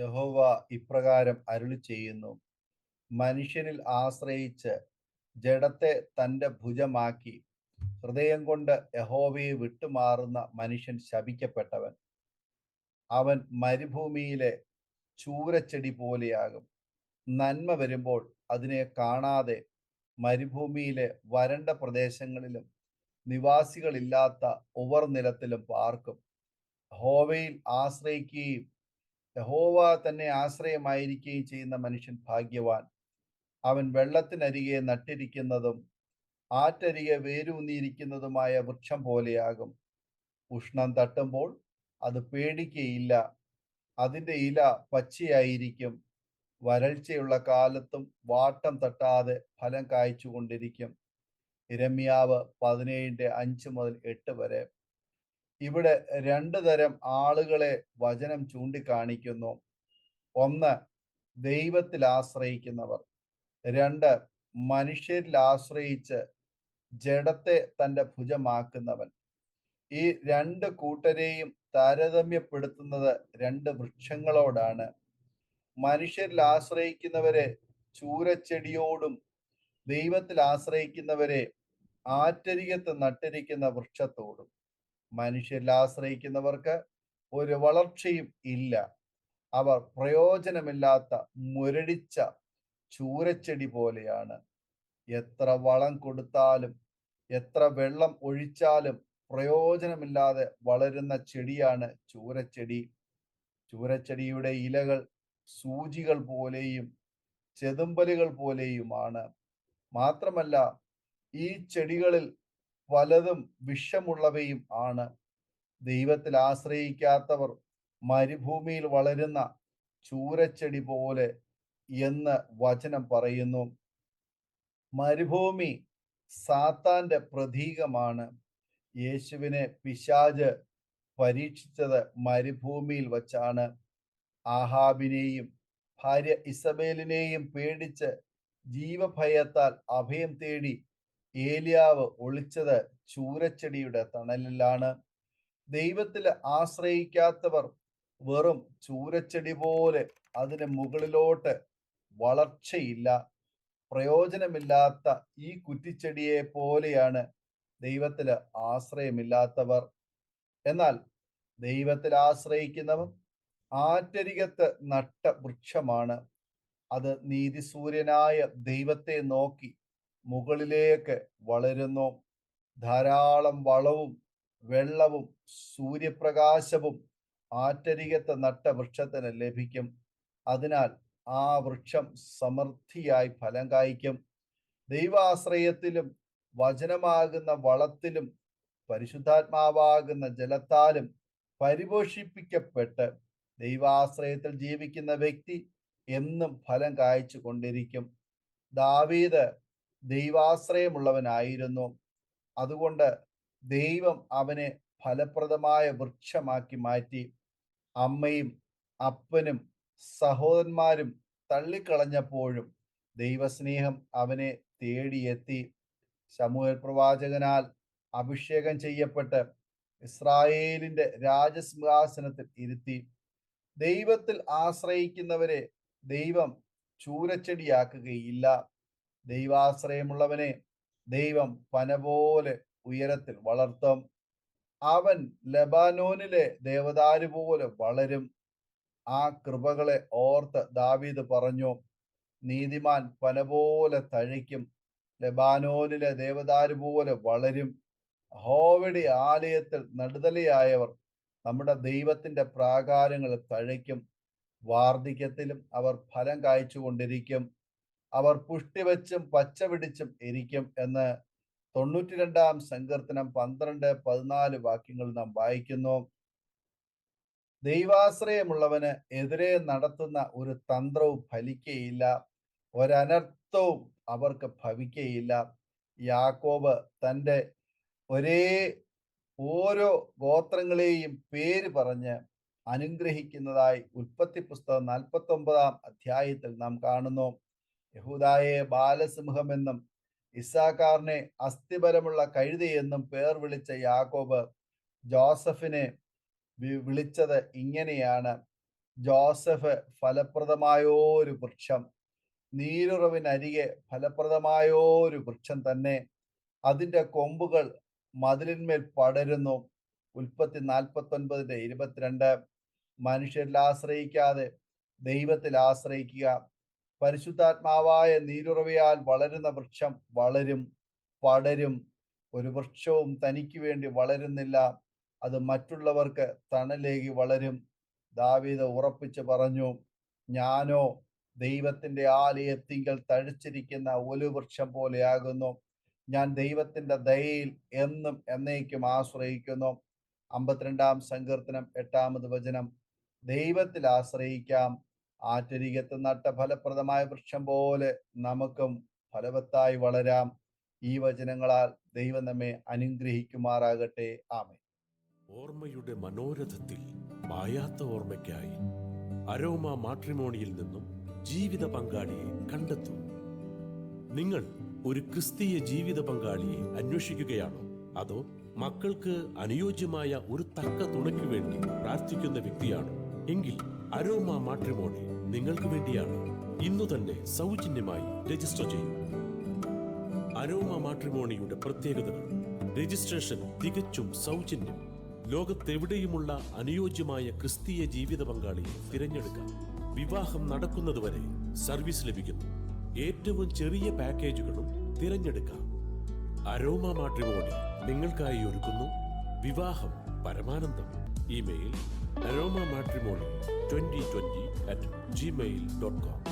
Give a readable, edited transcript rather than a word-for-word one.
യഹോവ ഇപ്രകാരം അരുളി ചെയ്യുന്നു: മനുഷ്യനിൽ ആശ്രയിച്ച് ജഡത്തെ തന്റെ ഭുജമാക്കി ഹൃദയം കൊണ്ട് യഹോവയെ വിട്ടുമാറുന്ന മനുഷ്യൻ ശപിക്കപ്പെട്ടവൻ. അവൻ മരുഭൂമിയിലെ ചൂരച്ചെടി പോലെയാകും. നന്മ വരുമ്പോൾ അതിനെ കാണാതെ മരുഭൂമിയിലെ വരണ്ട പ്രദേശങ്ങളിലും നിവാസികളില്ലാത്ത ഉവർനിലത്തിലും പാർക്കും. യഹോവയിൽ ആശ്രയിക്കുകയും യഹോവ തന്നെ ആശ്രയമായിരിക്കുകയും ചെയ്യുന്ന മനുഷ്യൻ ഭാഗ്യവാൻ. അവൻ വെള്ളത്തിനരികെ നട്ടിരിക്കുന്നതും ആറ്റരികെ വേരൂന്നിയിരിക്കുന്നതുമായ വൃക്ഷം പോലെയാകും. ഉഷ്ണം തട്ടുമ്പോൾ അത് പേടിക്കയില്ല. അതിന്റെ ഇല പച്ചയായിരിക്കും. വരൾച്ചയുള്ള കാലത്തും വാട്ടം തട്ടാതെ ഫലം കായ്ച്ചുകൊണ്ടിരിക്കും. യിരെമ്യാവ് 17:5-8 വരെ. ഇവിടെ രണ്ട് തരം ആളുകളെ വചനം ചൂണ്ടിക്കാണിക്കുന്നു. ഒന്ന്, ദൈവത്തിൽ ആശ്രയിക്കുന്നവർ. രണ്ട്, മനുഷ്യരിൽ ആശ്രയിച്ച് ജഡത്തെ തന്റെ ഭുജമാക്കുന്നവൻ. ഈ രണ്ട് കൂട്ടരെയും താരതമ്യപ്പെടുത്തുന്നത് രണ്ട് വൃക്ഷങ്ങളോടാണ്. മനുഷ്യരിൽ ആശ്രയിക്കുന്നവരെ ചൂരച്ചെടിയോടും ദൈവത്തിൽ ആശ്രയിക്കുന്നവരെ ആറ്റരികത്ത് നട്ടിരിക്കുന്ന വൃക്ഷത്തോടും. മനുഷ്യരിൽ ആശ്രയിക്കുന്നവർക്ക് ഒരു വളർച്ചയും ഇല്ല. അവർ പ്രയോജനമില്ലാത്ത മുരടിച്ച ചൂരച്ചെടി പോലെയാണ്. എത്ര വളം കൊടുത്താലും എത്ര വെള്ളം ഒഴിച്ചാലും പ്രയോജനമില്ലാതെ വളരുന്ന ചെടിയാണ് ചൂരച്ചെടി. ചൂരച്ചെടിയുടെ ഇലകൾ സൂചികൾ പോലെയും ചെതുമ്പലുകൾ പോലെയുമാണ്. മാത്രമല്ല, ഈ ചെടികളിൽ പലതും വിഷമുള്ളവയും ആണ്. ദൈവത്തിൽ ആശ്രയിക്കാത്തവർ മരുഭൂമിയിൽ വളരുന്ന ചൂരച്ചെടി പോലെ എന്ന് വചനം പറയുന്നു. മരുഭൂമി സാത്താന്റെ പ്രതീകമാണ്. യേശുവിനെ പിശാച് പരീക്ഷിച്ചത് മരുഭൂമിയിൽ വച്ചാണ്. ആഹാബിനെയും ഭാര്യ ഇസബേലിനെയും പേടിച്ച് ജീവഭയത്താൽ അഭയം തേടി ഏലിയാവ് ഒളിച്ചത് ചൂരച്ചെടിയുടെ തണലിലാണ്. ദൈവത്തിൽ ആശ്രയിക്കാത്തവർ വെറും ചൂരച്ചെടി പോലെ. അതിന് മുകളിലോട്ട് വളർച്ചയില്ല. പ്രയോജനമില്ലാത്ത ഈ കുറ്റിച്ചെടിയെ പോലെയാണ് ദൈവത്തിൽ ആശ്രയമില്ലാത്തവർ. എന്നാൽ ദൈവത്തിൽ ആശ്രയിക്കുന്നവർ ആറ്റരികത്ത് നട്ട വൃക്ഷമാണ്. അത് നീതിസൂര്യനായ ദൈവത്തെ നോക്കി മുകളിലേക്ക് വളരുന്നു. ധാരാളം വളവും വെള്ളവും സൂര്യപ്രകാശവും ആറ്റരികത്ത് നട്ട വൃക്ഷത്തിന് ലഭിക്കും. അതിനാൽ ആ വൃക്ഷം സമൃദ്ധിയായി ഫലം കായ്ക്കും. ദൈവാശ്രയത്തിലും വചനമാകുന്ന വളത്തിലും പരിശുദ്ധാത്മാവാകുന്ന ജലത്താലും പരിപോഷിപ്പിക്കപ്പെട്ട് ദൈവാശ്രയത്തിൽ ജീവിക്കുന്ന വ്യക്തി എന്നും ഫലം കായ്ച്ചു കൊണ്ടിരിക്കും. ദാവീദ് ദൈവാശ്രയമുള്ളവനായിരുന്നു. അതുകൊണ്ട് ദൈവം അവനെ ഫലപ്രദമായ വൃക്ഷമാക്കി മാറ്റി. അമ്മയും അപ്പനും സഹോദരന്മാരും തള്ളിക്കളഞ്ഞപ്പോഴും ദൈവസ്നേഹം അവനെ തേടിയെത്തി. ശമൂവേൽ പ്രവാചകനാൽ അഭിഷേകം ചെയ്യപ്പെട്ട് ഇസ്രായേലിന്റെ രാജസിംഹാസനത്തിൽ ഇരുത്തി. ദൈവത്തിൽ ആശ്രയിക്കുന്നവരെ ദൈവം ചൂരച്ചെടിയാക്കുകയില്ല. ദൈവാശ്രയമുള്ളവനെ ദൈവം പന പോലെ ഉയരത്തിൽ വളർത്തും. അവൻ ലെബാനോനിലെ ദേവദാരു പോലെ വളരും. ആ കൃപകളെ ഓർത്ത് ദാവീദ് പറഞ്ഞു: നീതിമാൻ പന പോലെ തഴയ്ക്കും, ലെബാനോനിലെ ദേവദാരു പോലെ വളരും. യഹോവയുടെ ആലയത്തിൽ നടുതലയായവർ നമ്മുടെ ദൈവത്തിന്റെ പ്രാകാരങ്ങൾ തഴയ്ക്കും. വാർദ്ധക്യത്തിലും അവർ ഫലം കായ്ച്ചു കൊണ്ടിരിക്കും. അവർ പുഷ്ടിവച്ചും പച്ച പിടിച്ചും ഇരിക്കും എന്ന് 92-ാം സങ്കീർത്തനം 12-14 വാക്യങ്ങൾ നാം വായിക്കുന്നു. ദൈവാശ്രയമുള്ളവന് എതിരെ നടത്തുന്ന ഒരു തന്ത്രവും ഫലിക്കയില്ല. ഒരനർത്ഥവും അവർക്ക് ഭവിക്കയില്ല. യാക്കോബ് തൻ്റെ ഓരോ ഗോത്രങ്ങളെയും പേര് പറഞ്ഞ് അനുഗ്രഹിക്കുന്നതായി ഉൽപ്പത്തി പുസ്തകം 49-ാം അധ്യായത്തിൽ നാം കാണുന്നു. യഹൂദായെ ബാലസിംഹമെന്നും ഇസ്സാഖാറിനെ അസ്ഥിബലമുള്ള കഴുതയെന്നും പേർ വിളിച്ച യാക്കോബ് ജോസഫിനെ വിളിച്ചത് ഇങ്ങനെയാണ്: ജോസഫ് ഫലപ്രദമായോരു വൃക്ഷം, നീരുറവിനരികെ ഫലപ്രദമായോരു വൃക്ഷം തന്നെ. അതിൻ്റെ കൊമ്പുകൾ മതിലിന്മേൽ പടരുന്നു. ഉൽപ്പത്തി 49:22. മനുഷ്യരിൽ ആശ്രയിക്കാതെ ദൈവത്തിൽ ആശ്രയിക്കുക. പരിശുദ്ധാത്മാവായ നീരുറവയാൽ വളരുന്ന വൃക്ഷം വളരും, പടരും. ഒരു വൃക്ഷവും തനിക്ക് വേണ്ടി വളരുന്നില്ല, അത് മറ്റുള്ളവർക്ക് തണലേകി വളരും. ദാവീദ് ഉറപ്പിച്ചു പറഞ്ഞു, ഞാനോ ദൈവത്തിന്റെ ആലയത്തിങ്കൽ തഴച്ചിരിക്കുന്ന ഒലിവൃക്ഷം പോലെയാകുന്നു. ഞാൻ ദൈവത്തിന്റെ ദയയിൽ എന്നും എന്നേക്കും ആശ്രയിക്കുന്നു. 52-ാം സങ്കീർത്തനം 8-ാമത് വചനം. ദൈവത്തിൽ ആശ്രയിക്കാം. ആറ്റരികത്ത് നട്ട ഫലപ്രദമായ വൃക്ഷം പോലെ നമുക്കും ഫലവത്തായി വളരാം. ഈ വചനങ്ങളാൽ ദൈവം നമ്മെ അനുഗ്രഹിക്കുമാറാകട്ടെ. ആമേൻ. ഓർമ്മയുടെ മനോരഥത്തിൽ മായാത്ത ഓർമ്മയ്ക്കായി അരോമ മാട്രിമോണിയിൽ നിന്നും ജീവിത പങ്കാളിയെ കണ്ടെത്തൂ. നിങ്ങൾ ഒരു ക്രിസ്തീയ ജീവിത പങ്കാളിയെ അന്വേഷിക്കുകയാണോ? അതോ മക്കൾക്ക് അനുയോജ്യമായ ഒരു തക്ക തുണയ്ക്ക് വേണ്ടി പ്രാർത്ഥിക്കുന്ന വ്യക്തിയാണോ? എങ്കിൽ അരോമ മാട്രിമോണി നിങ്ങൾക്ക് വേണ്ടിയാണ്. ഇന്നു തന്നെ സൗജന്യമായി രജിസ്റ്റർ ചെയ്യൂ. അരോമ മാട്രിമോണിയുടെ പ്രത്യേകതകൾ: രജിസ്ട്രേഷൻ തികച്ചും സൗജന്യം. ലോകത്തെവിടെയുമുള്ള അനുയോജ്യമായ ക്രിസ്തീയ ജീവിത പങ്കാളിയെ തിരഞ്ഞെടുക്കാം. വിവാഹം നടക്കുന്നതുവരെ സർവീസ് ലഭിക്കുന്നു. ഏറ്റവും ചെറിയ പാക്കേജുകളും തിരഞ്ഞെടുക്കാം. അരോമ മാട്രിമോണി നിങ്ങൾക്കായി ഒരുക്കുന്നു വിവാഹം പരമാനന്ദം. Email aroma matrimony2020@gmail.com